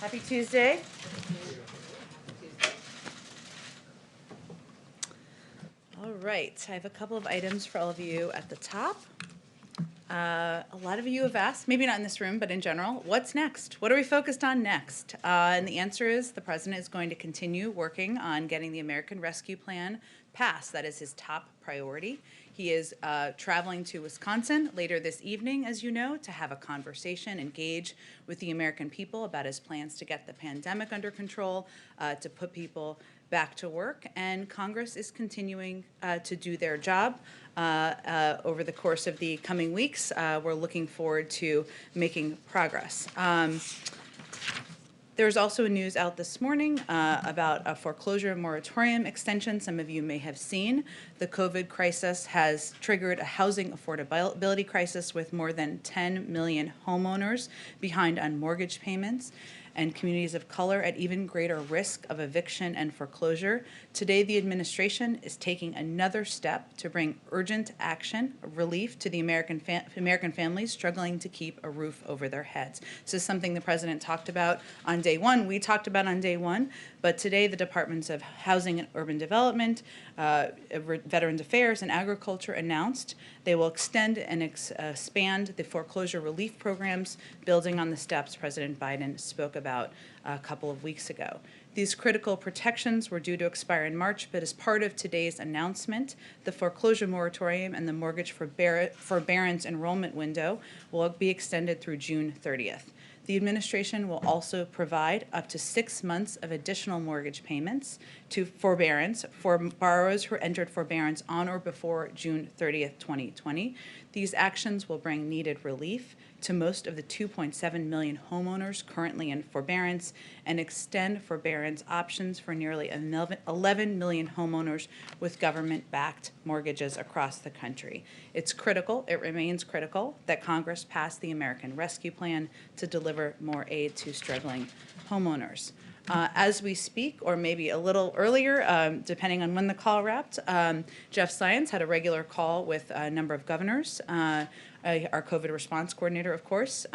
Happy Tuesday. All right, I have a couple of items for all of you at the top. A lot of you have asked, maybe not in this room, but in general, what's next? What are we focused on next? And the answer is the president is going to continue working on getting the American Rescue Plan passed. That is his top priority. He is traveling to Wisconsin later this evening, as you know, to have a conversation, engage with the American people about his plans to get the pandemic under control, to put people back to work, and Congress is continuing to do their job over the course of the coming weeks. We're looking forward to making progress. There's also news out this morning about a foreclosure moratorium extension. Some of you may have seen. The COVID crisis has triggered a housing affordability crisis with more than 10 million homeowners behind on mortgage payments and communities of color at even greater risk of eviction and foreclosure. Today, the administration is taking another step to bring urgent action, relief to the American families struggling to keep a roof over their heads. This is something the president talked about on day one. We talked about on day one, but today the Departments of Housing and Urban Development, Veterans Affairs, and Agriculture announced they will extend and expand the foreclosure relief programs, building on the steps President Biden spoke about a couple of weeks ago. These critical protections were due to expire in March, but as part of today's announcement, the foreclosure moratorium and the mortgage forbearance enrollment window will be extended through June 30th. The administration will also provide up to 6 months of additional mortgage payments to forbearance for borrowers who entered forbearance on or before June 30th, 2020. These actions will bring needed relief to most of the 2.7 million homeowners currently in forbearance and extend forbearance options for nearly 11 million homeowners with government-backed mortgages across the country. It's critical, it remains critical, that Congress pass the American Rescue Plan to deliver more aid to struggling homeowners. As we speak, or maybe a little earlier, depending on when the call wrapped, Jeff Zients had a regular call with a number of governors, our COVID response coordinator, of course,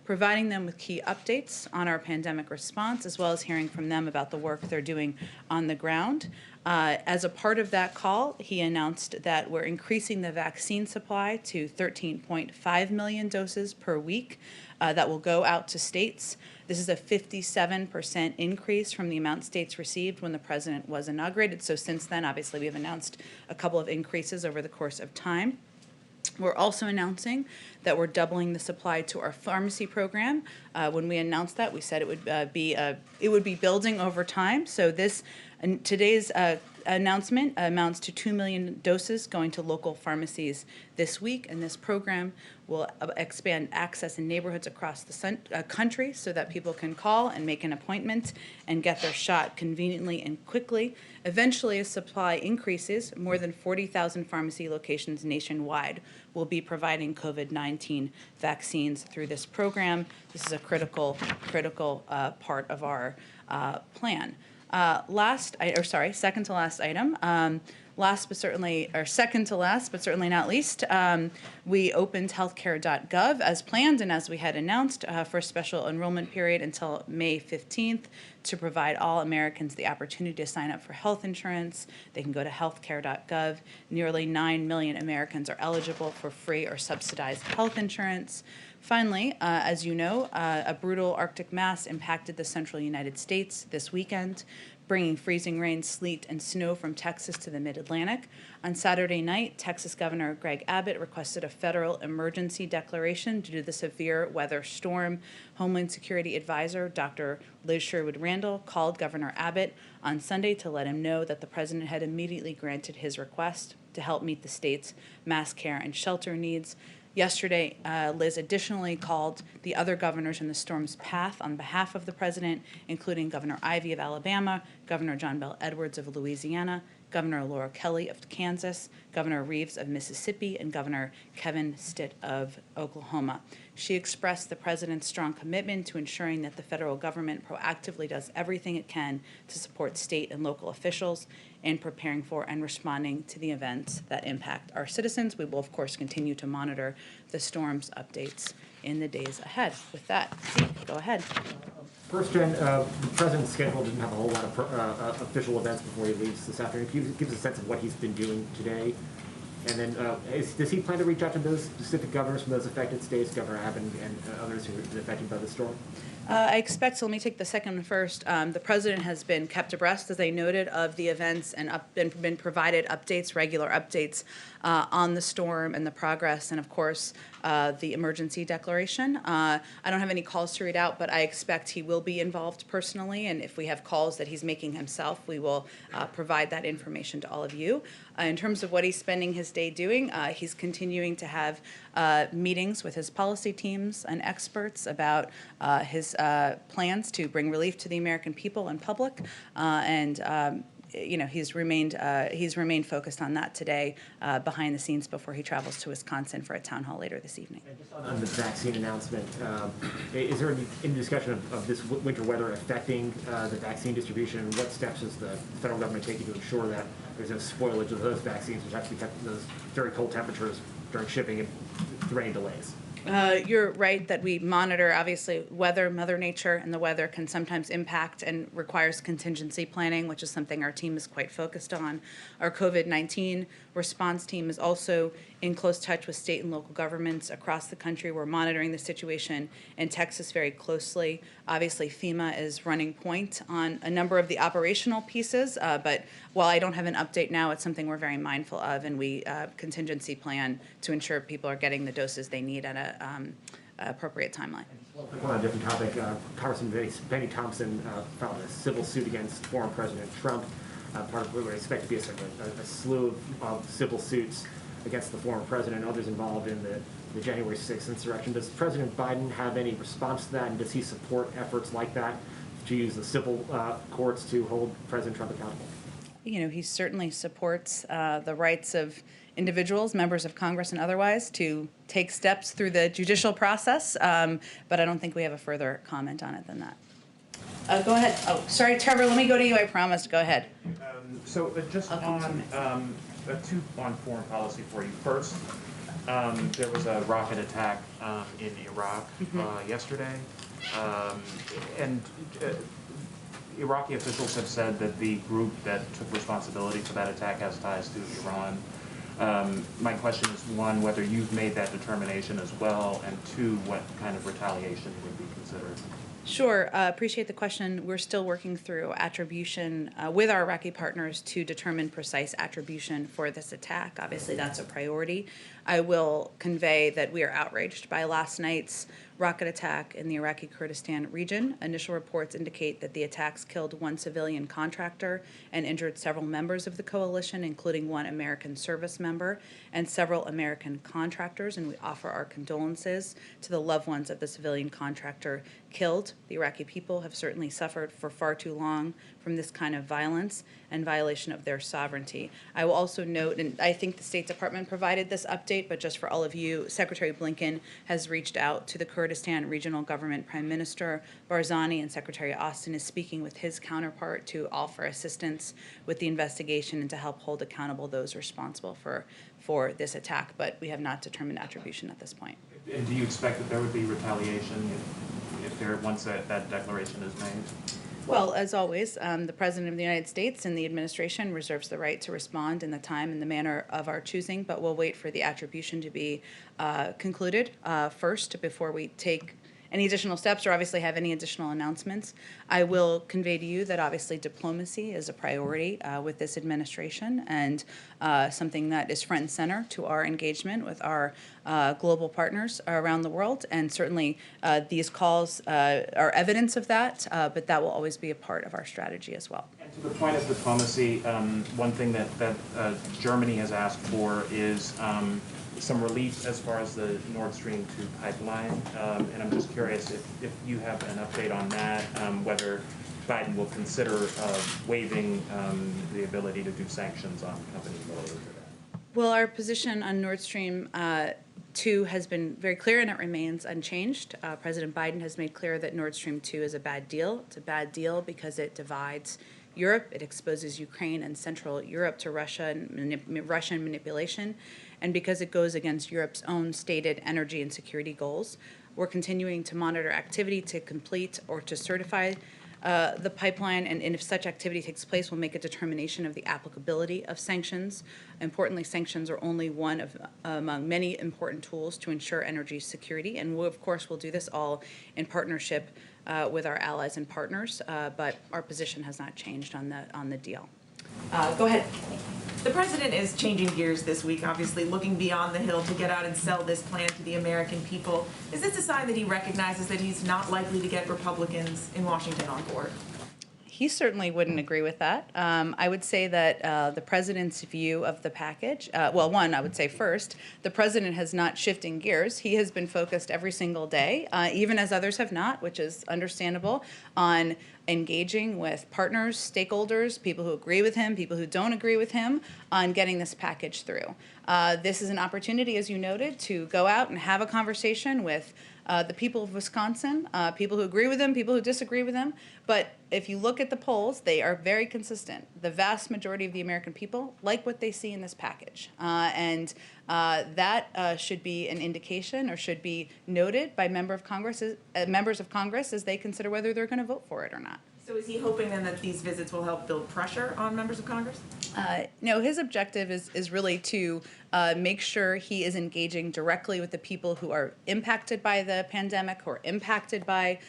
providing them with key updates on our pandemic response, as well as hearing from them about the work they're doing on the ground. As a part of that call, he announced that we're increasing the vaccine supply to 13.5 million doses per week that will go out to states. This is a 57% increase from the amount states received when the president was inaugurated. So since then, obviously, we have announced a couple of increases over the course of time. We're also announcing that we're doubling the supply to our pharmacy program. When we announced that, we said it would be building over time. So today's announcement amounts to 2 million doses going to local pharmacies this week, and this program will expand access in neighborhoods across the country so that people can call and make an appointment and get their shot conveniently and quickly. Eventually, as supply increases, more than 40,000 pharmacy locations nationwide will be providing COVID-19 vaccines through this program. This is a critical part of our plan. Second to last item. Second to last, but certainly not least, we opened healthcare.gov as planned and as we had announced for a special enrollment period until May 15th to provide all Americans the opportunity to sign up for health insurance. They can go to healthcare.gov. Nearly 9 million Americans are eligible for free or subsidized health insurance. Finally, as you know, a brutal Arctic mass impacted the central United States this weekend, bringing freezing rain, sleet, and snow from Texas to the mid-Atlantic. On Saturday night, Texas Governor Greg Abbott requested a federal emergency declaration due to the severe weather storm. Homeland Security Advisor Dr. Liz Sherwood-Randall called Governor Abbott on Sunday to let him know that the president had immediately granted his request to help meet the state's mass care and shelter needs. Yesterday, Liz additionally called the other governors in the storm's path on behalf of the president, including Governor Ivey of Alabama, Governor John Bel Edwards of Louisiana, Governor Laura Kelly of Kansas, Governor Reeves of Mississippi, and Governor Kevin Stitt of Oklahoma. She expressed the president's strong commitment to ensuring that the federal government proactively does everything it can to support state and local officials in preparing for and responding to the events that impact our citizens. We will, of course, continue to monitor the storm's updates in the days ahead. With that, Zeke, go ahead. First, Jen, the president's schedule didn't have a whole lot of official events before he leaves this afternoon. Can you give us a sense of what he's been doing today? And then, does he plan to reach out to those specific governors from those affected states, Governor Abbott and others who have been affected by the storm? I expect, so let me take the second one first. The president has been kept abreast, as I noted, of the events and been provided updates, regular updates on the storm and the progress, and of course, the emergency declaration. I don't have any calls to read out, but I expect he will be involved personally, and if we have calls that he's making himself, we will provide that information to all of you. In terms of what he's spending his day doing, he's continuing to have meetings with his policy teams and experts about his plans to bring relief to the American people and public, he's remained focused on that today behind the scenes before he travels to Wisconsin for a town hall later this evening. And just on the vaccine announcement, is there any discussion of this winter weather affecting the vaccine distribution, and what steps is the federal government taking to ensure that there's no spoilage of those vaccines, which have to be kept in those very cold temperatures during shipping and through any delays? You're right that we monitor, obviously, weather, Mother Nature, and the weather can sometimes impact and requires contingency planning, which is something our team is quite focused on. Our COVID-19 response team is also in close touch with state and local governments across the country. We're monitoring the situation in Texas very closely. Obviously, FEMA is running point on a number of the operational pieces, but while I don't have an update now, it's something we're very mindful of, and we contingency plan to ensure people are getting the doses they need at a appropriate timeline. On a different topic, Congressman Benny Thompson filed a civil suit against former President Trump. Part of what we expect to be a slew of civil suits against the former president and others involved in the January 6th insurrection. Does President Biden have any response to that, and does he support efforts like that to use the civil courts to hold President Trump accountable? He certainly supports the rights of individuals, members of Congress and otherwise, to take steps through the judicial process, but I don't think we have a further comment on it than that. Go ahead. Oh, sorry, Trevor, let me go to you, I promised. Go ahead. Just on foreign policy for you. First, there was a rocket attack in Iraq yesterday, and Iraqi officials have said that the group that took responsibility for that attack has ties to Iran. My question is, one, whether you've made that determination as well, and two, what kind of retaliation would be considered? Sure. Appreciate the question. We're still working through attribution with our Iraqi partners to determine precise attribution for this attack. Obviously, that's a priority. I will convey that we are outraged by last night's rocket attack in the Iraqi Kurdistan region. Initial reports indicate that the attacks killed one civilian contractor and injured several members of the coalition, including one American service member and several American contractors, and we offer our condolences to the loved ones of the civilian contractor killed. The Iraqi people have certainly suffered for far too long from this kind of violence and violation of their sovereignty. I will also note, and I think the State Department provided this update, but just for all of you, Secretary Blinken has reached out to the Kurdistan Regional Government Prime Minister Barzani, and Secretary Austin is speaking with his counterpart to offer assistance with the investigation and to help hold accountable those responsible for this attack, but we have not determined attribution at this point. And do you expect that there would be retaliation once that declaration is made? Well, as always, the President of the United States and the administration reserves the right to respond in the time and the manner of our choosing, but we'll wait for the attribution to be concluded first before we take any additional steps or obviously have any additional announcements. I will convey to you that obviously diplomacy is a priority with this administration and something that is front and center to our engagement with our global partners around the world. And certainly these calls are evidence of that, but that will always be a part of our strategy as well. And to the point of diplomacy, one thing that Germany has asked for is some relief as far as the Nord Stream 2 pipeline, and I'm just curious if you have an update on that, whether Biden will consider waiving the ability to do sanctions on companies related to that. Well, our position on Nord Stream 2 has been very clear, and it remains unchanged. President Biden has made clear that Nord Stream 2 is a bad deal. It's a bad deal because it divides Europe. It exposes Ukraine and Central Europe to Russia and Russian manipulation, and because it goes against Europe's own stated energy and security goals. We're continuing to monitor activity to complete or to certify the pipeline, and if such activity takes place, we'll make a determination of the applicability of sanctions. Importantly, sanctions are only one of among many important tools to ensure energy security, and we, of course, will do this all in partnership with our allies and partners, but our position has not changed on the deal. Go ahead. The president is changing gears this week, obviously looking beyond the Hill to get out and sell this plan to the American people. Is this a sign that he recognizes that he's not likely to get Republicans in Washington on board? He certainly wouldn't agree with that. I would say that the president's view of the package, well, one, I would say first, the president has not shifting gears. He has been focused every single day, even as others have not, which is understandable, on engaging with partners, stakeholders, people who agree with him, people who don't agree with him, on getting this package through. This is an opportunity, as you noted, to go out and have a conversation with the people of Wisconsin, people who agree with him, people who disagree with him. But if you look at the polls, they are very consistent. The vast majority of the American people like what they see in this package. And that should be an indication, or should be noted by members of Congress as they consider whether they're going to vote for it or not. So is he hoping then that these visits will help build pressure on members of Congress? No, his objective is really to make sure he is engaging directly with the people who are impacted by the pandemic, who are impacted by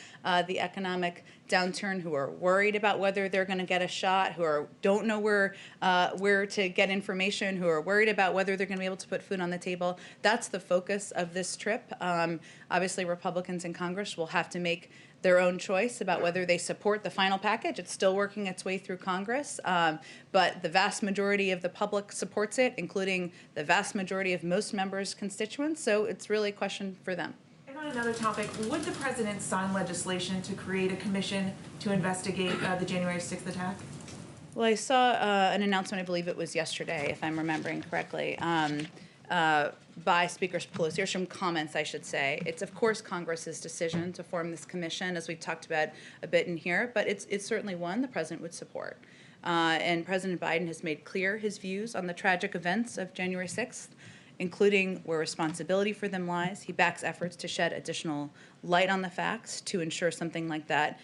the economic downturn, who are worried about whether they're going to get a shot, who don't know where to get information, who are worried about whether they're going to be able to put food on the table. That's the focus of this trip. Obviously, Republicans in Congress will have to make their own choice about whether they support the final package. It's still working its way through Congress, but the vast majority of the public supports it, including the vast majority of most members' constituents, so it's really a question for them. And on another topic, would the president sign legislation to create a commission to investigate the January 6th attack? Well, I saw an announcement, I believe it was yesterday, if I'm remembering correctly, by Speaker Pelosi, or some comments, I should say. It's, of course, Congress's decision to form this commission, as we've talked about a bit in here, but it's certainly one the president would support. And President Biden has made clear his views on the tragic events of January 6th, including where responsibility for them lies. He backs efforts to shed additional light on the facts to ensure something like that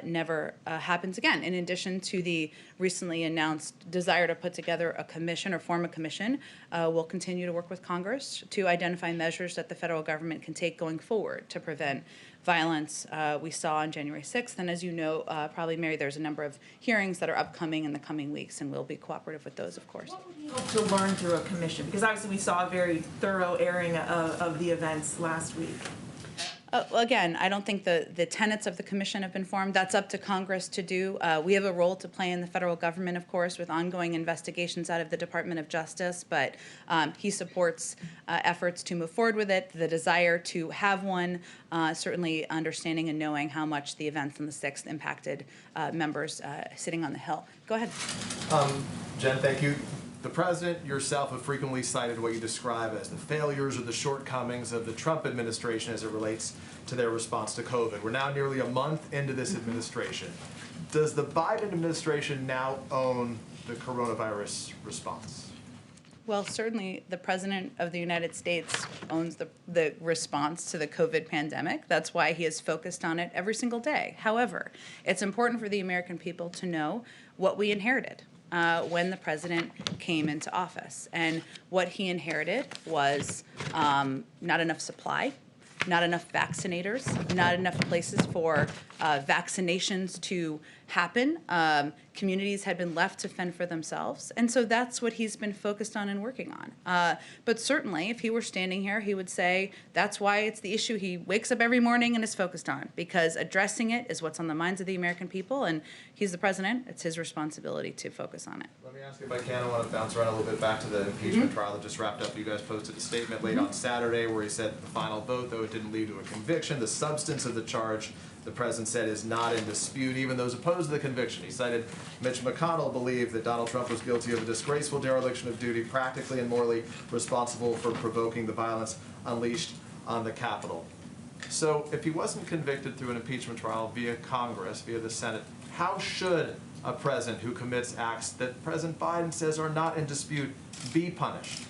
never happens again. In addition to the recently announced desire to put together a commission or form a commission, we'll continue to work with Congress to identify measures that the federal government can take going forward to prevent violence we saw on January 6th. And as you know, probably, Mary, there's a number of hearings that are upcoming in the coming weeks, and we'll be cooperative with those, of course. What would you hope to learn through a commission? Because obviously we saw a very thorough airing of the events last week. Well, again, I don't think the tenets of the commission have been formed. That's up to Congress to do. We have a role to play in the federal government, of course, with ongoing investigations out of the Department of Justice, but he supports efforts to move forward with it, the desire to have one, certainly understanding and knowing how much the events on the 6th impacted members sitting on the Hill. Go ahead. Jen, thank you. The president, yourself, have frequently cited what you describe as the failures or the shortcomings of the Trump administration as it relates to their response to COVID. We're now nearly a month into this administration. Does the Biden administration now own the coronavirus response? Well, certainly the President of the United States owns the response to the COVID pandemic. That's why he is focused on it every single day. However, it's important for the American people to know what we inherited when the president came into office. And what he inherited was not enough supply, not enough vaccinators, not enough places for vaccinations to happen. Communities had been left to fend for themselves. And so that's what he's been focused on and working on. But certainly, if he were standing here, he would say that's why it's the issue he wakes up every morning and is focused on, because addressing it is what's on the minds of the American people, and he's the president. It's his responsibility to focus on it. Let me ask you, if I can, I want to bounce around a little bit back to the impeachment trial that just wrapped up. You guys posted a statement late on Saturday where he said the final vote, though it didn't lead to a conviction, the substance of the charge, the president said, is not in dispute. Even those opposed to the conviction, he cited Mitch McConnell, believed that Donald Trump was guilty of a disgraceful dereliction of duty, practically and morally responsible for provoking the violence unleashed on the Capitol. So if he wasn't convicted through an impeachment trial via Congress, via the Senate, how should a president who commits acts that President Biden says are not in dispute be punished?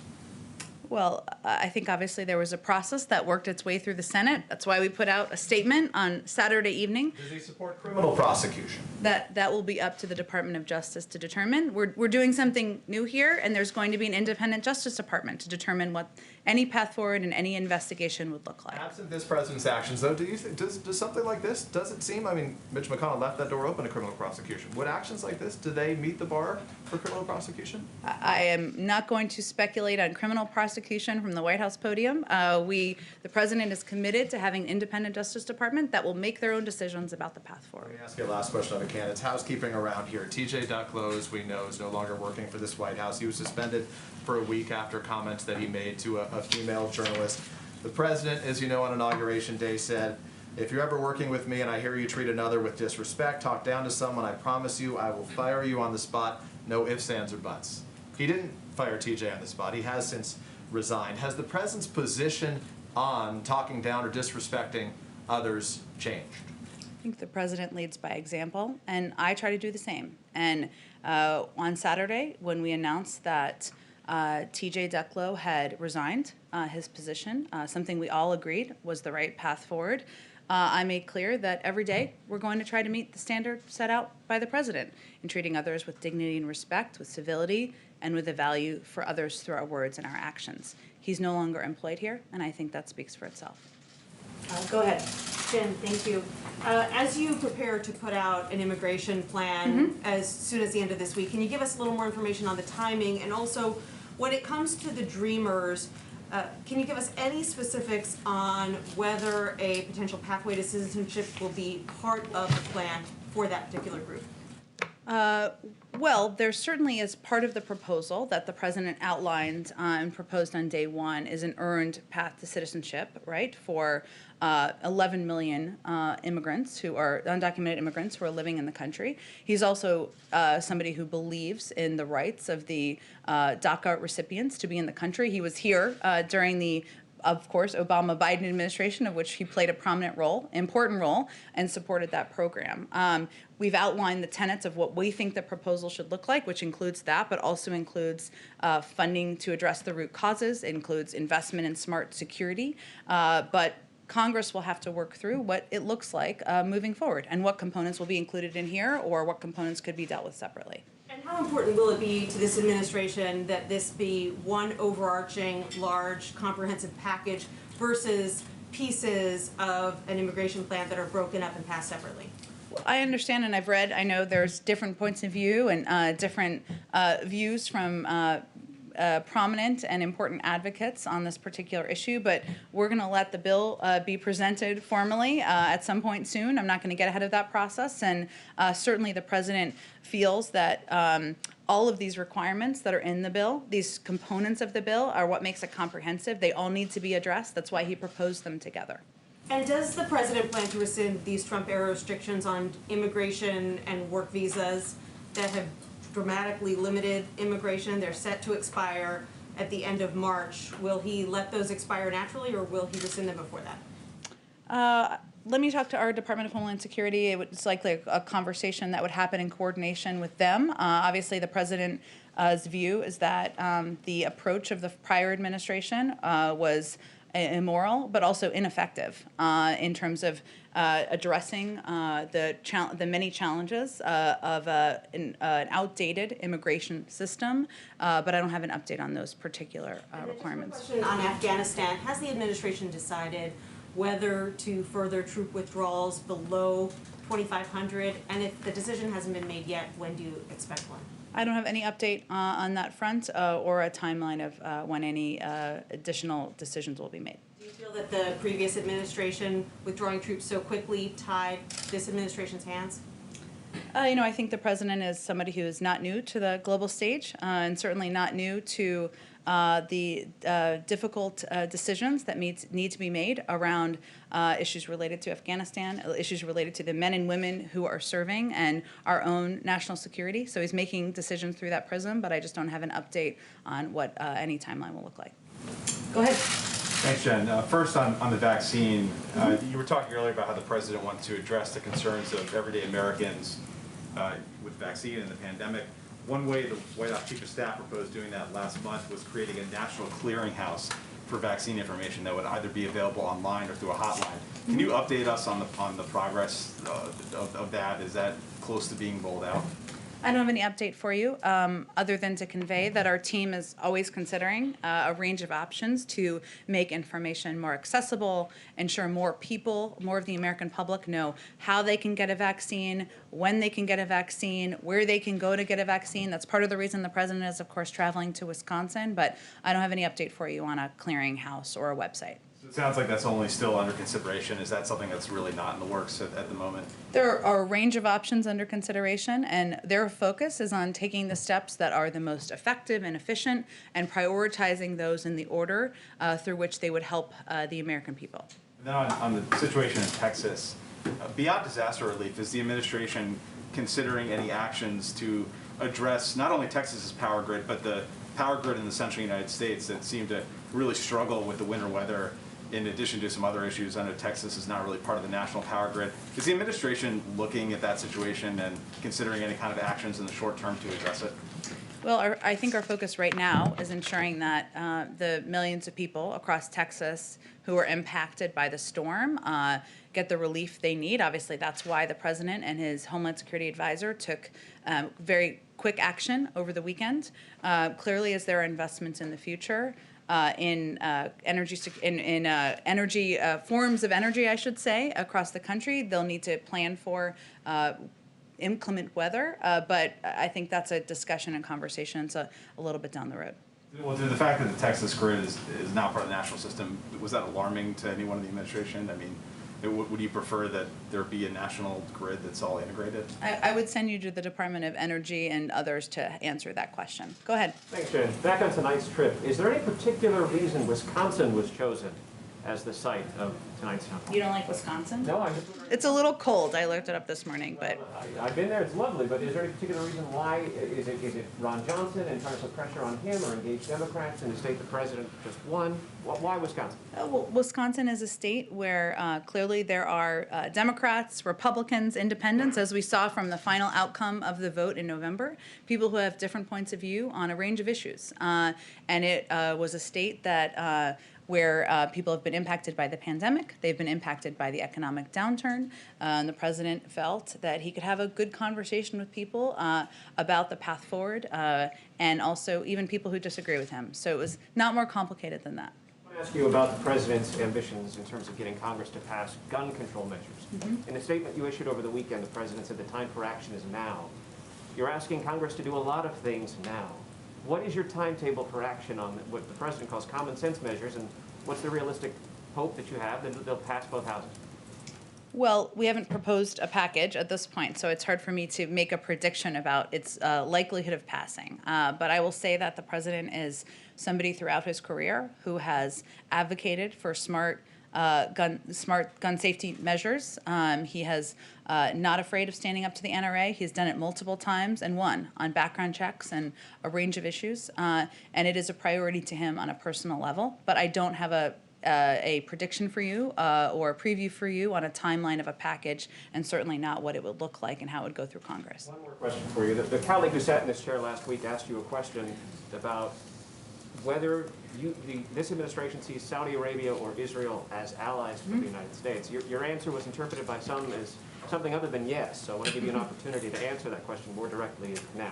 Well, I think obviously there was a process that worked its way through the Senate. That's why we put out a statement on Saturday evening. Does he support criminal prosecution? That will be up to the Department of Justice to determine. We're doing something new here, and there's going to be an independent Justice Department to determine what any path forward and any investigation would look like. Absent this president's actions, though, do you think, does something like this, does it seem, I mean, Mitch McConnell left that door open to criminal prosecution. Would actions like this, do they meet the bar for criminal prosecution? I am not going to speculate on criminal prosecution from the White House podium. The president is committed to having an independent Justice Department that will make their own decisions about the path forward. Let me ask you a last question if I can. It's housekeeping around here. TJ Ducklow, as we know, is no longer working for this White House. He was suspended for a week after comments that he made to a female journalist. The president, as you know, on Inauguration Day said, if you're ever working with me and I hear you treat another with disrespect, talk down to someone, I promise you I will fire you on the spot. No ifs, ands, or buts. He didn't fire TJ on the spot. He has since resigned. Has the president's position on talking down or disrespecting others changed? I think the president leads by example, and I try to do the same. And on Saturday, when we announced that TJ Ducklow had resigned his position, something we all agreed was the right path forward, I made clear that every day we're going to try to meet the standard set out by the president in treating others with dignity and respect, with civility, and with a value for others through our words and our actions. He's no longer employed here, and I think that speaks for itself. Go ahead. Jen, thank you. As you prepare to put out an immigration plan as soon as the end of this week, can you give us a little more information on the timing? And also, when it comes to the Dreamers, can you give us any specifics on whether a potential pathway to citizenship will be part of the plan for that particular group? Well, there certainly is part of the proposal that the president outlined and proposed on day one is an earned path to citizenship, right, for 11 million immigrants who are undocumented immigrants who are living in the country. He's also somebody who believes in the rights of the DACA recipients to be in the country. He was here during the, of course, Obama-Biden administration, of which he played a prominent role, important role, and supported that program. We've outlined the tenets of what we think the proposal should look like, which includes that, but also includes funding to address the root causes, includes investment in smart security, but Congress will have to work through what it looks like moving forward and what components will be included in here or what components could be dealt with separately. And how important will it be to this administration that this be one overarching, large, comprehensive package versus pieces of an immigration plan that are broken up and passed separately? I understand and I've read, I know there's different points of view and different views from prominent and important advocates on this particular issue, but we're going to let the bill be presented formally at some point soon. I'm not going to get ahead of that process, and certainly the president feels that all of these requirements that are in the bill, these components of the bill, are what makes it comprehensive. They all need to be addressed. That's why he proposed them together. And does the president plan to rescind these Trump-era restrictions on immigration and work visas that have dramatically limited immigration? They're set to expire at the end of March. Will he let those expire naturally, or will he rescind them before that? Let me talk to our Department of Homeland Security. It's likely a conversation that would happen in coordination with them. Obviously, the president's view is that the approach of the prior administration was immoral, but also ineffective in terms of addressing the many challenges of an outdated immigration system. But I don't have an update on those particular requirements. Question on Afghanistan: has the administration decided whether to further troop withdrawals below 2,500? And if the decision hasn't been made yet, when do you expect one? I don't have any update on that front or a timeline of when any additional decisions will be made. Do you feel that the previous administration withdrawing troops so quickly tied this administration's hands? I think the president is somebody who is not new to the global stage and certainly not new to the difficult decisions that need to be made around issues related to Afghanistan, issues related to the men and women who are serving, and our own national security. So he's making decisions through that prism, but I just don't have an update on what any timeline will look like. Go ahead. Thanks, Jen. First, on the vaccine, you were talking earlier about how the president wants to address the concerns of everyday Americans with vaccine and the pandemic. One way the White House Chief of Staff proposed doing that last month was creating a national clearinghouse for vaccine information that would either be available online or through a hotline. Can you update us on the progress of that? Is that close to being rolled out? I don't have any update for you, other than to convey that our team is always considering a range of options to make information more accessible, ensure more people, more of the American public know how they can get a vaccine, when they can get a vaccine, where they can go to get a vaccine. That's part of the reason the president is, of course, traveling to Wisconsin, but I don't have any update for you on a clearinghouse or a website. It sounds like that's only still under consideration. Is that something that's really not in the works at the moment? There are a range of options under consideration, and their focus is on taking the steps that are the most effective and efficient and prioritizing those in the order through which they would help the American people. And then on the situation in Texas, beyond disaster relief, is the administration considering any actions to address not only Texas's power grid, but the power grid in the central United States that seem to really struggle with the winter weather, in addition to some other issues? I know Texas is not really part of the national power grid. Is the administration looking at that situation and considering any kind of actions in the short term to address it? Well, I think our focus right now is ensuring that the millions of people across Texas who are impacted by the storm get the relief they need. Obviously, that's why the president and his Homeland Security advisor took very quick action over the weekend. Clearly, as there are investments in the future, in energy forms of energy, I should say, across the country, they'll need to plan for inclement weather, but I think that's a discussion and conversation. So a little bit down the road. Well, the fact that the Texas grid is now part of the national system, was that alarming to anyone in the administration? I mean, would you prefer that there be a national grid that's all integrated? I would send you to the Department of Energy and others to answer that question. Go ahead. Thanks, Jen. Back on tonight's trip, is there any particular reason Wisconsin was chosen as the site of tonight's town hall? You don't like Wisconsin? No, I just. It's a little cold. I looked it up this morning, but I've been there, it's lovely, but is there any particular reason why? Is it Ron Johnson and trying to put pressure on him, or engage Democrats in a state the president just won? Why Wisconsin? well, Wisconsin is a state where clearly there are Democrats, Republicans, independents, as we saw from the final outcome of the vote in November, people who have different points of view on a range of issues. And it was a state that where people have been impacted by the pandemic, they've been impacted by the economic downturn, and the president felt that he could have a good conversation with people about the path forward, and also even people who disagree with him. So it was not more complicated than that. I want to ask you about the president's ambitions in terms of getting Congress to pass gun control measures. In a statement you issued over the weekend, the president said the time for action is now. You're asking Congress to do a lot of things now. What is your timetable for action on what the president calls common sense measures, and what's the realistic hope that you have that they'll pass both houses? Well, we haven't proposed a package at this point, so it's hard for me to make a prediction about its likelihood of passing. But I will say that the president is somebody throughout his career who has advocated for smart gun safety measures. He has not afraid of standing up to the NRA. He's done it multiple times and won on background checks and a range of issues. And it is a priority to him on a personal level. But I don't have a prediction for you or a preview for you on a timeline of a package, and certainly not what it would look like and how it would go through Congress. One more question for you. The colleague who sat in this chair last week asked you a question about whether this administration sees Saudi Arabia or Israel as allies for the United States. Your answer was interpreted by some as something other than yes, so I want to give you an opportunity to answer that question more directly now.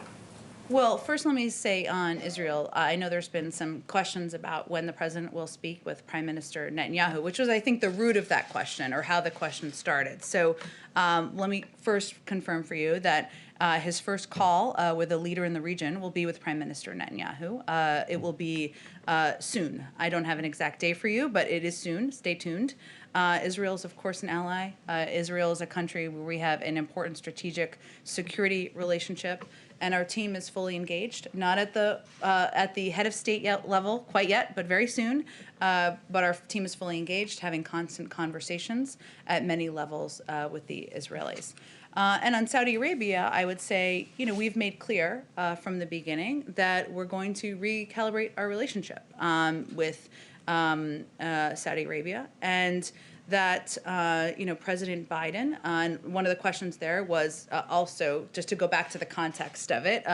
Well, first let me say on Israel, I know there's been some questions about when the president will speak with Prime Minister Netanyahu, which was, I think, the root of that question, or how the question started. So let me first confirm for you that his first call with a leader in the region will be with Prime Minister Netanyahu. It will be soon. I don't have an exact day for you, but it is soon. Stay tuned. Israel is, of course, an ally. Israel is a country where we have an important strategic security relationship, and our team is fully engaged. Not at the head of state level quite yet, but very soon. But our team is fully engaged, having constant conversations at many levels with the Israelis. And on Saudi Arabia, I would say, we've made clear from the beginning that we're going to recalibrate our relationship with Saudi Arabia. And that President Biden, and one of the questions there was also, just to go back to the context of it,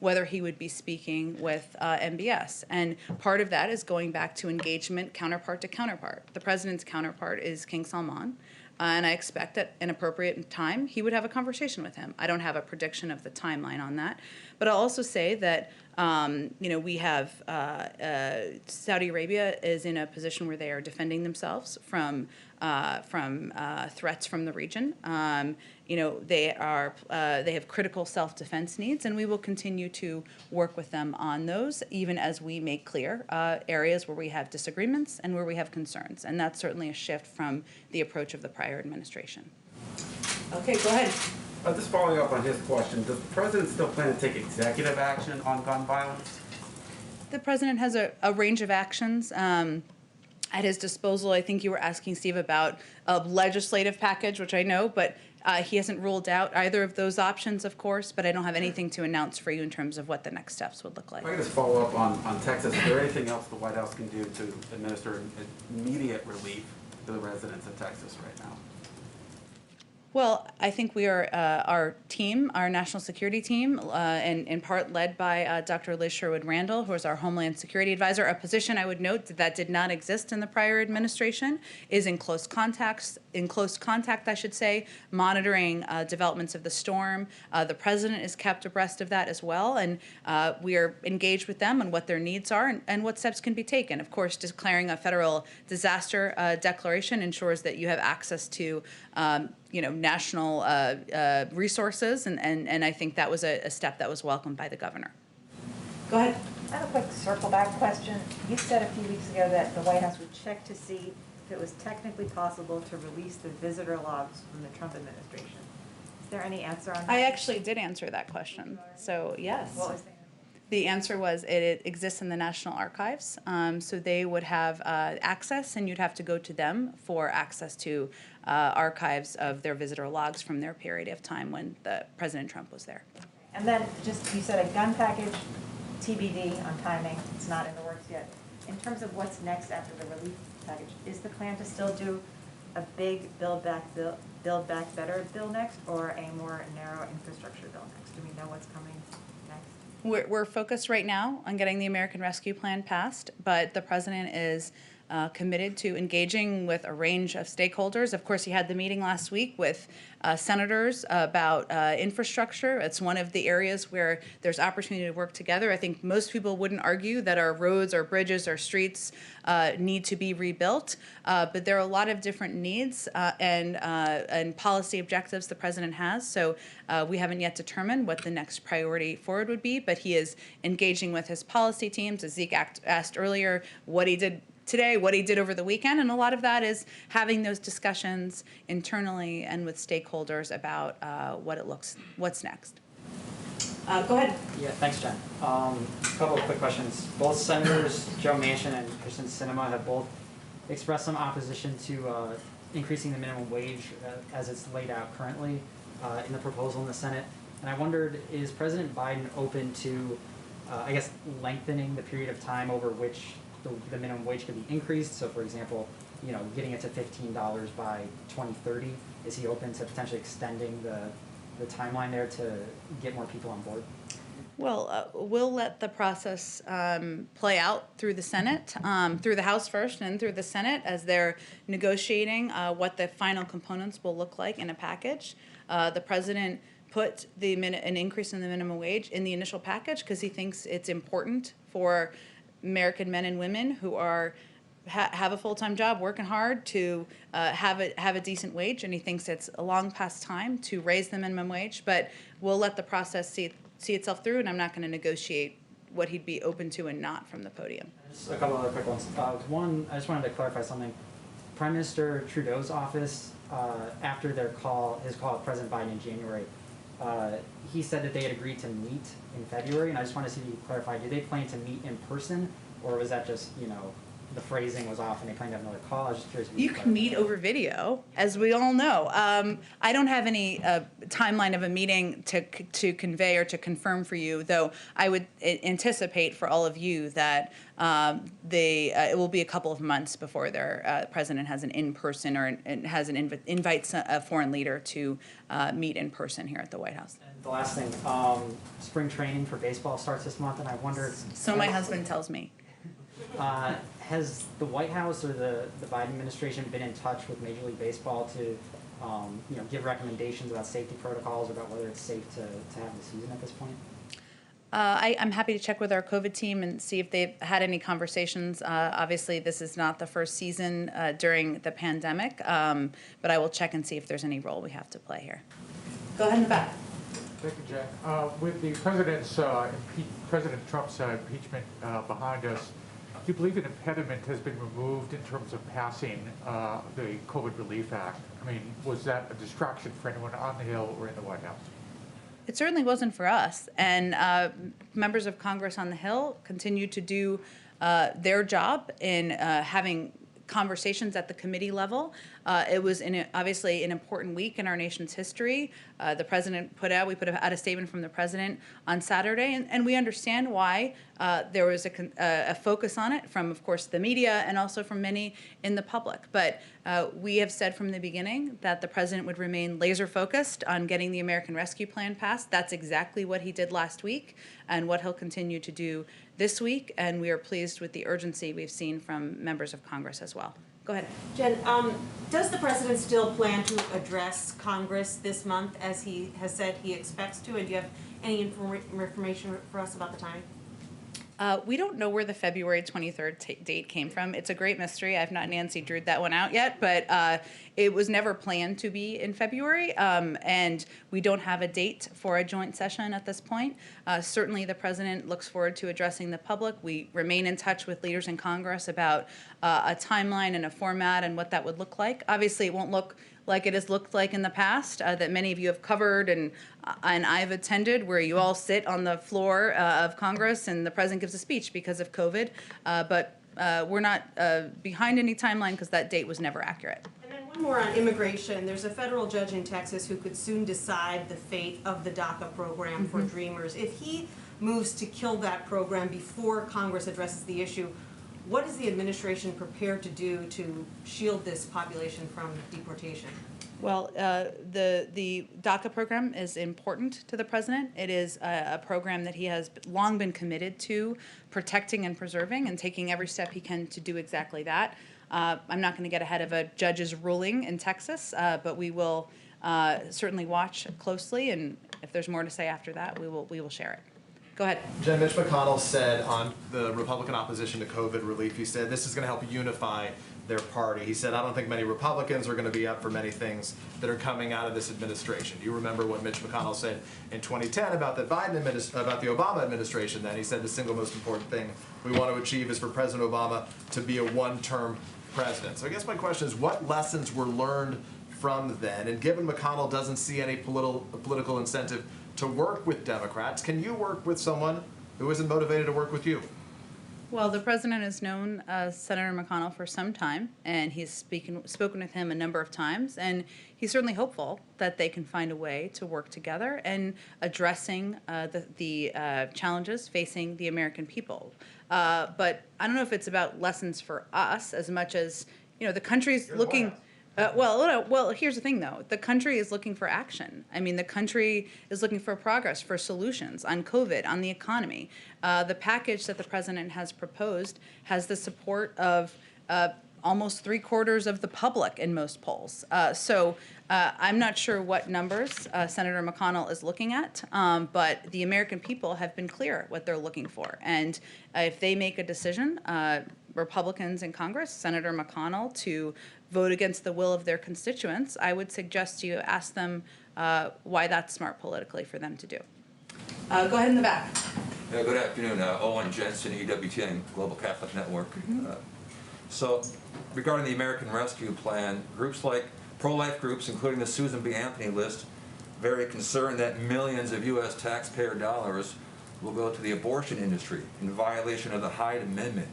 whether he would be speaking with MBS. And part of that is going back to engagement counterpart to counterpart. The president's counterpart is King Salman. And I expect at an appropriate time he would have a conversation with him. I don't have a prediction of the timeline on that, but I'll also say that we have Saudi Arabia is in a position where they are defending themselves from threats from the region. They have critical self-defense needs, and we will continue to work with them on those, even as we make clear areas where we have disagreements and where we have concerns. And that's certainly a shift from the approach of the prior administration. Okay, go ahead. Just following up on his question, does the president still plan to take executive action on gun violence? The president has a range of actions at his disposal. I think you were asking, Steve, about a legislative package, which I know, but he hasn't ruled out either of those options, of course, but I don't have anything to announce for you in terms of what the next steps would look like. If I could just follow up on Texas. Is there anything else the White House can do to administer immediate relief to the residents of Texas right now? Well, I think we are, our team, our national security team, and in part led by Dr. Liz Sherwood-Randall, who is our Homeland Security Advisor, a position I would note that did not exist in the prior administration, is in close contact, I should say, monitoring developments of the storm. The president is kept abreast of that as well, and we are engaged with them on what their needs are and what steps can be taken. Of course, declaring a federal disaster declaration ensures that you have access to national resources, and I think that was a step that was welcomed by the governor. Go ahead. I have a quick circle back question. You said a few weeks ago that the White House would check to see if it was technically possible to release the visitor logs from the Trump administration. Is there any answer on that? I actually did answer that question. So yes. What was the The answer was it exists in the National Archives, so they would have access, and you'd have to go to them for access to archives of their visitor logs from their period of time when President Trump was there. And then just, you said a gun package, TBD on timing, it's not in the works yet. In terms of what's next after the relief package, is the plan to still do a big Build Back Better bill next, or a more narrow infrastructure bill next? Do we know what's coming next? We're focused right now on getting the American Rescue Plan passed, but the president is committed to engaging with a range of stakeholders. Of course, he had the meeting last week with senators about infrastructure. It's one of the areas where there's opportunity to work together. I think most people wouldn't argue that our roads, our bridges, our streets need to be rebuilt, but there are a lot of different needs and policy objectives the president has. So we haven't yet determined what the next priority forward would be, but he is engaging with his policy teams, as Zeke asked earlier, what he did today, what he did over the weekend, and a lot of that is having those discussions internally and with stakeholders about what's next. Go ahead. Yeah, thanks, Jen. A couple of quick questions. Both Senators Joe Manchin and Kristen Sinema have both expressed some opposition to increasing the minimum wage as it's laid out currently in the proposal in the Senate. And I wondered, is President Biden open to, lengthening the period of time over which the minimum wage could be increased? So, for example, getting it to $15 by 2030. Is he open to potentially extending the timeline there to get more people on board? Well, we'll let the process play out through the Senate, through the House first, and through the Senate as they're negotiating what the final components will look like in a package. The president put an increase in the minimum wage in the initial package because he thinks it's important for American men and women who are have a full-time job, working hard, to have a decent wage, and he thinks it's a long past time to raise the minimum wage. But we'll let the process see itself through, and I'm not going to negotiate what he'd be open to and not from the podium. Just a couple other quick ones. One, I just wanted to clarify something. Prime Minister Trudeau's office, after his call with President Biden in January, he said that they had agreed to meet in February, and I just want to see if you clarify, do they plan to meet in person, or was that just, the phrasing was off and they planned to have another call. I was just curious. If You can meet over video, as we all know. I don't have any timeline of a meeting to convey or to confirm for you, though I would anticipate for all of you that it will be a couple of months before their president has an in-person or invites a foreign leader to meet in person here at the White House. And the last thing, spring training for baseball starts this month, and I wondered. So my husband tells me. Has the White House or the Biden administration been in touch with Major League Baseball to give recommendations about safety protocols, about whether it's safe to have the season at this point? I'm happy to check with our COVID team and see if they've had any conversations. Obviously, this is not the first season during the pandemic, but I will check and see if there's any role we have to play here. Go ahead in the back. Thank you, Jen. With the President Trump's impeachment behind us, do you believe an impediment has been removed in terms of passing the COVID Relief Act? I mean, was that a distraction for anyone on the Hill or in the White House? It certainly wasn't for us. And members of Congress on the Hill continue to do their job in having conversations at the committee level. It was obviously an important week in our nation's history. The president we put out a statement from the president on Saturday, and we understand why there was a focus on it from, of course, the media and also from many in the public. But we have said from the beginning that the president would remain laser focused on getting the American Rescue Plan passed. That's exactly what he did last week and what he'll continue to do this week, and we are pleased with the urgency we've seen from members of Congress as well. Go ahead. Jen, does the president still plan to address Congress this month, as he has said he expects to? And do you have any information for us about the timing? We don't know where the February 23rd date came from. It's a great mystery. I've not Nancy Drewed that one out yet, but it was never planned to be in February, and we don't have a date for a joint session at this point. Certainly the president looks forward to addressing the public. We remain in touch with leaders in Congress about a timeline and a format and what that would look like. Obviously, it won't look like it has looked like in the past, that many of you have covered and I've attended, where you all sit on the floor of Congress and the president gives a speech because of COVID. But we're not behind any timeline because that date was never accurate. And then one more on immigration. There's a federal judge in Texas who could soon decide the fate of the DACA program for Dreamers. If he moves to kill that program before Congress addresses the issue, what is the administration prepared to do to shield this population from deportation? Well, the DACA program is important to the president. It is a program that he has long been committed to protecting and preserving and taking every step he can to do exactly that. I'm not going to get ahead of a judge's ruling in Texas, but we will certainly watch closely, and if there's more to say after that, we will share it. Go ahead. Jen, Mitch McConnell said on the Republican opposition to COVID relief, he said this is going to help unify their party. He said, I don't think many Republicans are going to be up for many things that are coming out of this administration. You remember what Mitch McConnell said in 2010 about the about the Obama administration then. He said the single most important thing we want to achieve is for President Obama to be a one-term president. So I guess my question is, what lessons were learned from then? And given McConnell doesn't see any political incentive to work with Democrats, can you work with someone who isn't motivated to work with you? Well, the president has known Senator McConnell for some time, and he's spoken with him a number of times, and he's certainly hopeful that they can find a way to work together in addressing the challenges facing the American people. But I don't know if it's about lessons for us as much as, the country's looking. Well, here's the thing, though. The country is looking for action. I mean, the country is looking for progress, for solutions on COVID, on the economy. The package that the president has proposed has the support of almost 3/4 of the public in most polls. So I'm not sure what numbers Senator McConnell is looking at, but the American people have been clear what they're looking for. And if they make a decision, Republicans in Congress, Senator McConnell, to vote against the will of their constituents, I would suggest you ask them why that's smart politically for them to do. Go ahead in the back. Good afternoon. Owen Jensen, EWTN Global Catholic Network. So regarding the American Rescue Plan, groups like pro-life groups, including the Susan B. Anthony list, very concerned that millions of U.S. taxpayer dollars will go to the abortion industry in violation of the Hyde Amendment.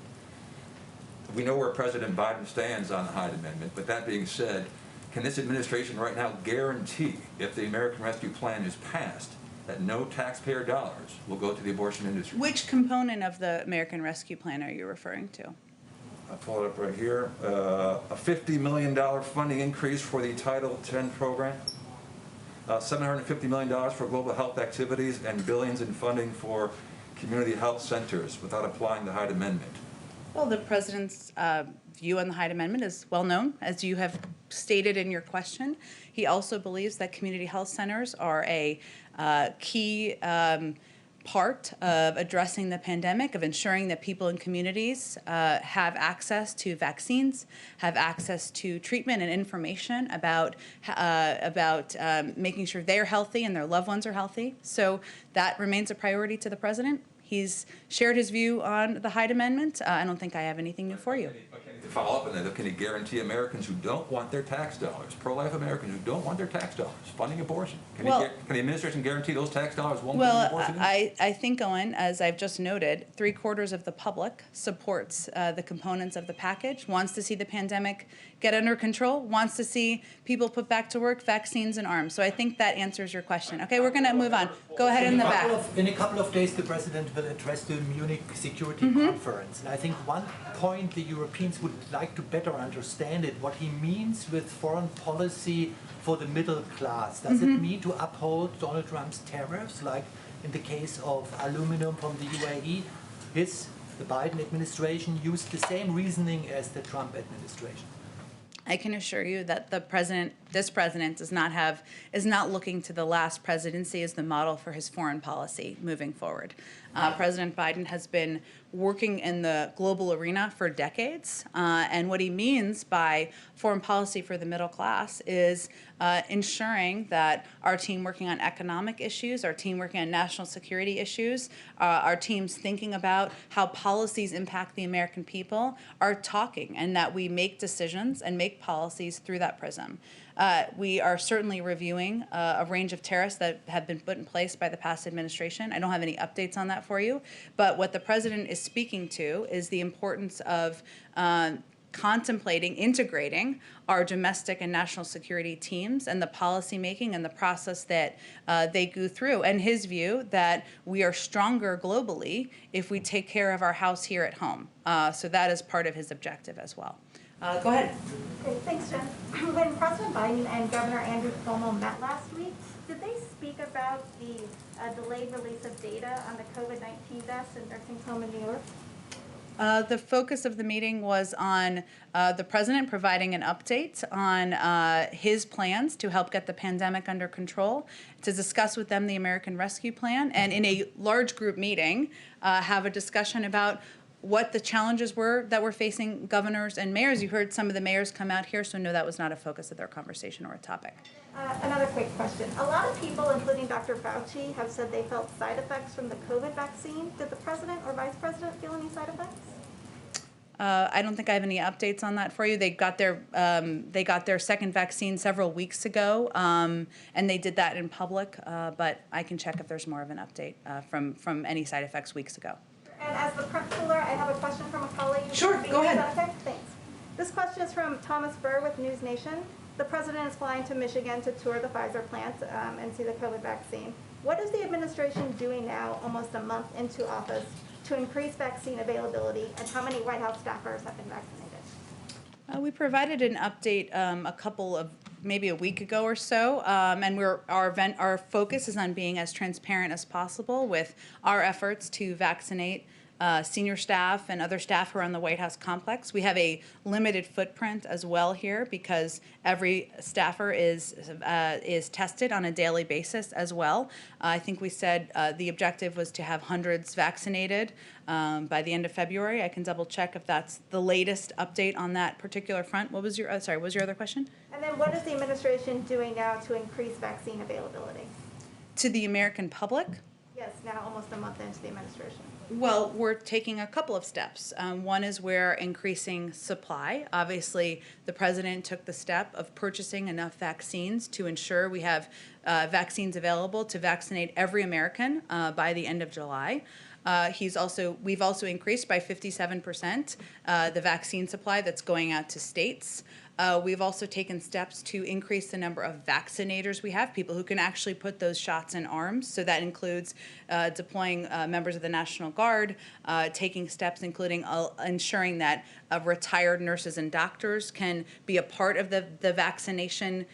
We know where President Biden stands on the Hyde Amendment, but that being said, can this administration right now guarantee, if the American Rescue Plan is passed, that no taxpayer dollars will go to the abortion industry? Which component of the American Rescue Plan are you referring to? I'll pull it up right here. A $50 million funding increase for the Title X program, $750 million for global health activities, and billions in funding for community health centers without applying the Hyde Amendment. Well, the president's view on the Hyde Amendment is well known, as you have stated in your question. He also believes that community health centers are a key part of addressing the pandemic, of ensuring that people in communities have access to vaccines, have access to treatment and information about making sure they're healthy and their loved ones are healthy. So that remains a priority to the president. He's shared his view on the Hyde Amendment. I don't think I have anything new for you. To follow up on that, can he guarantee Americans who don't want their tax dollars, pro-life Americans who don't want their tax dollars, funding abortion? Can the administration guarantee those tax dollars won't go to the abortion industry? I think, Owen, as I've just noted, 3/4 of the public supports the components of the package, wants to see the pandemic get under control, wants to see people put back to work, vaccines and arms. So I think that answers your question. Okay, we're going to move on. Go ahead in the back. In a couple of days, the president will address the Munich Security Conference. And I think one point the Europeans would like to better understand it, what he means with foreign policy for the middle class. Does it mean to uphold Donald Trump's tariffs, like in the case of aluminum from the UAE? The Biden administration used the same reasoning as the Trump administration. I can assure you that this president is not looking to the last presidency as the model for his foreign policy moving forward. President Biden has been working in the global arena for decades, and what he means by foreign policy for the middle class is ensuring that our team working on economic issues, our team working on national security issues, our teams thinking about how policies impact the American people are talking, and that we make decisions and make policies through that prism. We are certainly reviewing a range of tariffs that have been put in place by the past administration. I don't have any updates on that for you, but what the president is speaking to is the importance of contemplating, integrating our domestic and national security teams and the policy making and the process that they go through, and his view that we are stronger globally if we take care of our house here at home. So that is part of his objective as well. Go ahead. Okay, thanks, Jen. When President Biden and Governor Andrew Cuomo met last week, did they speak about the delayed release of data on the COVID-19 deaths in nursing home in New York? The focus of the meeting was on the president providing an update on his plans to help get the pandemic under control, to discuss with them the American Rescue Plan, and in a large group meeting, have a discussion about what the challenges were that were facing governors and mayors. You heard some of the mayors come out here, so no, that was not a focus of their conversation or a topic. Another quick question. A lot of people, including Dr. Fauci, have said they felt side effects from the COVID vaccine. Did the president or vice president feel any side effects? I don't think I have any updates on that for you. They got their second vaccine several weeks ago, and they did that in public. But I can check if there's more of an update from any side effects weeks ago. And as the prep cooler, I have a question from a colleague. Sure, go ahead. Okay, thanks. This question is from Thomas Burr with News Nation. The president is flying to Michigan to tour the Pfizer plant and see the COVID vaccine. What is the administration doing now, almost a month into office, to increase vaccine availability, and how many White House staffers have been vaccinated? We provided an update maybe a week ago or so, and our focus is on being as transparent as possible with our efforts to vaccinate senior staff and other staff who are on the White House complex. We have a limited footprint as well here because every staffer is tested on a daily basis as well. I think we said the objective was to have hundreds vaccinated by the end of February. I can double check if that's the latest update on that particular front. What was your other question? And then what is the administration doing now to increase vaccine availability? To the American public? Yes, now almost a month into the administration. Well, we're taking a couple of steps. One is we're increasing supply. Obviously, the president took the step of purchasing enough vaccines to ensure we have vaccines available to vaccinate every American by the end of July. We've also increased by 57% the vaccine supply that's going out to states. We've also taken steps to increase the number of vaccinators we have, people who can actually put those shots in arms. So that includes deploying members of the National Guard, taking steps including ensuring that retired nurses and doctors can be a part of the vaccination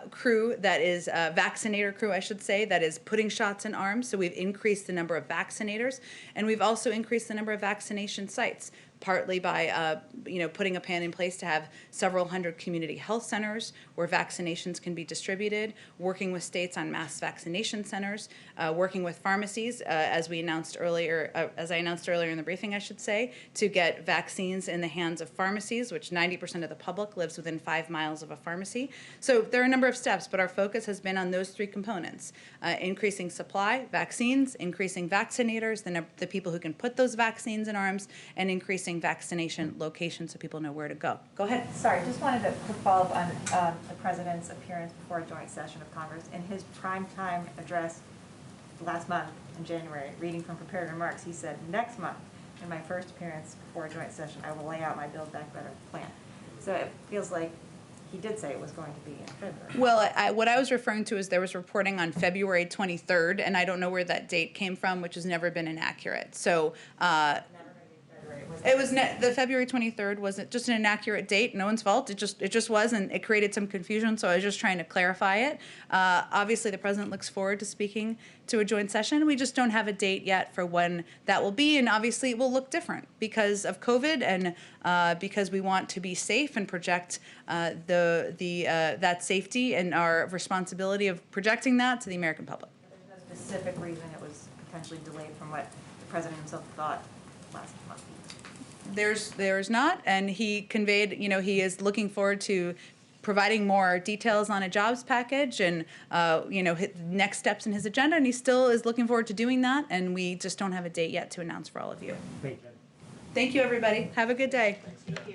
crew, that is vaccinator crew, I should say, that is putting shots in arms. So we've increased the number of vaccinators, and we've also increased the number of vaccination sites, partly by putting a plan in place to have several hundred community health centers where vaccinations can be distributed, working with states on mass vaccination centers, working with pharmacies, as I announced earlier in the briefing, I should say, to get vaccines in the hands of pharmacies, which 90% of the public lives within 5 miles of a pharmacy. So there are a number of steps, but our focus has been on those three components: increasing supply, vaccines, increasing vaccinators, the people who can put those vaccines in arms, and increasing vaccination locations so people know where to go. Go ahead. Sorry, just wanted a quick follow-up on the President's appearance before a joint session of Congress. In his primetime address last month in January, reading from prepared remarks, he said, "Next month, in my first appearance before a joint session, I will lay out my Build Back Better plan." So it feels like he did say it was going to be in February. Well, what I was referring to is there was reporting on February 23rd, and I don't know where that date came from, which has never been inaccurate. So the February 23rd wasn't just an inaccurate date. No one's fault. It just was, and it created some confusion. So I was just trying to clarify it. Obviously, the president looks forward to speaking to a joint session. We just don't have a date yet for when that will be, and obviously it will look different because of COVID and because we want to be safe and project that safety and our responsibility of projecting that to the American public. There's no specific reason it was potentially delayed from what the president himself thought last month. There's not, and he conveyed, he is looking forward to providing more details on a jobs package and, next steps in his agenda, and he still is looking forward to doing that, and we just don't have a date yet to announce for all of you. Thank you, everybody. Have a good day. Thank you.